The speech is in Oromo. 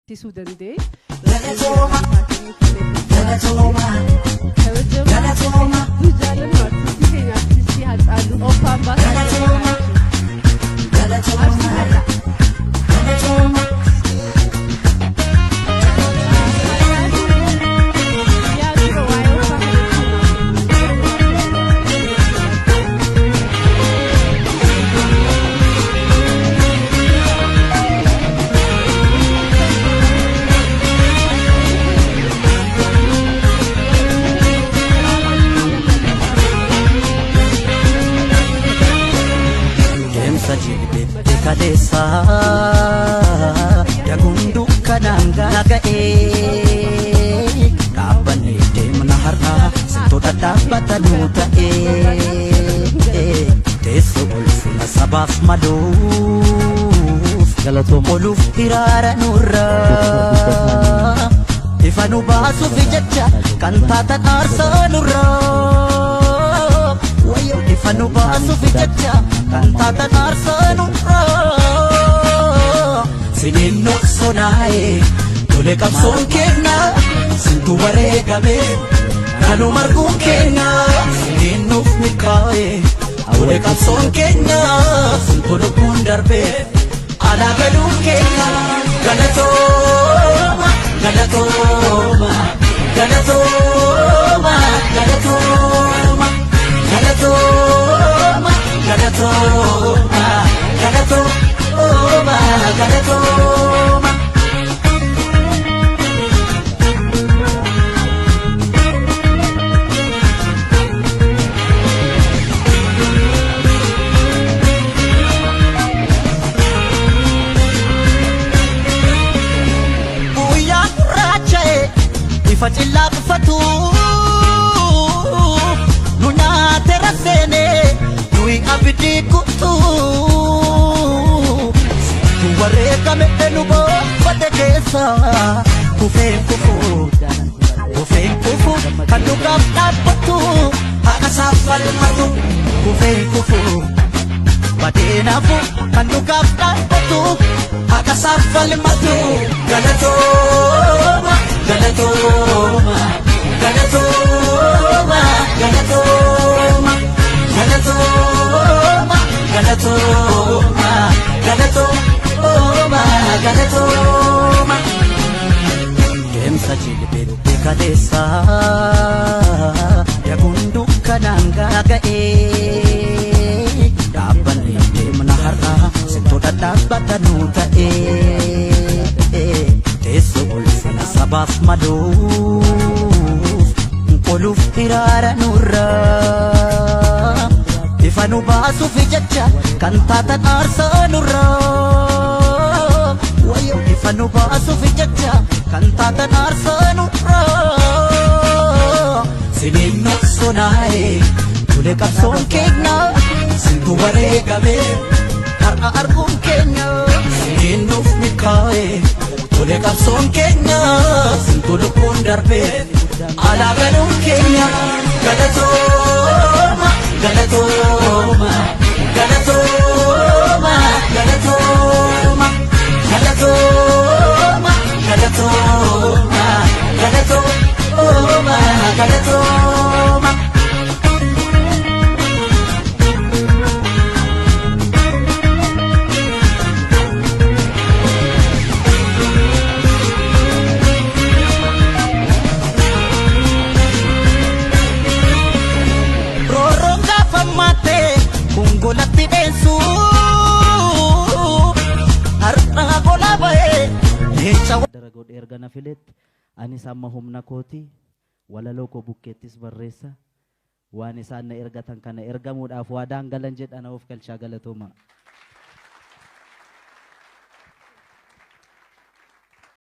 Tisuu danda'e. Galatooma, galatooma, galatooma, Jaalalli artistii keenya artistii Haacaaluu Oofaan galatooma, galatooma, galatooma. Kadesa Yagundu kananga nagae Kabane demna harna Sintoda dabata nuta Teso ulfina sabaf maluf Oluf irara nurra Ifanu basu fijacha Kantata arsa nurra Wayo ifanu basu fijacha Kantata arsa nurra Sinin noksonae Tole kapson kenna Sintu waregame Kanu margun kenna Sinin nufmikae Tole kapson kenna Sintu nukun darbe Ala gadun kenna Galatoma Galatoma Galatoma Galatoma Galatoma Galatoma Galatoma Galatoma Buya rachae Ifachilla kufatu Nuna terasene Nui abidi kutu Wareka me enubo Patekesa Kufen kufu Kufen kufu Kanduka tapatu Akasafal matu Kufen kufu Padenafu Kanduka tapatu Akasafal matu Galatoma Galatoma Galatoma Galatoma Galatoma Galatoma Galatoma Galatoma Demsa jilbedu kadesa Yagundu kananga gae Dabani demna harna Sintoda dabata nuta Teso ulfina sabaf maluf Oluf irara nurra Ifanu basu fijacha Kantata arsa nurra Wayo ifanu basu fijacha Kantata arsa nurra Sinin noksonae Tule kapson kenna Sintu waregame Har'a argun kenna Sinin nufmikae Tule kapson kenna Sintu lukun darbe Ala ganun kenna Galatoma Galatoma Galatoma Galatoma Galatoma Galatoma Galatoma Galatoma Golatti densu har'a gola bae jecha daragod erga na filet ani sama humna koti walaloo ko bukkettis barreessa waan isaan na ergatan kana ergamuudhaaf waadaan galan jedhan of galchaa galatoomaa.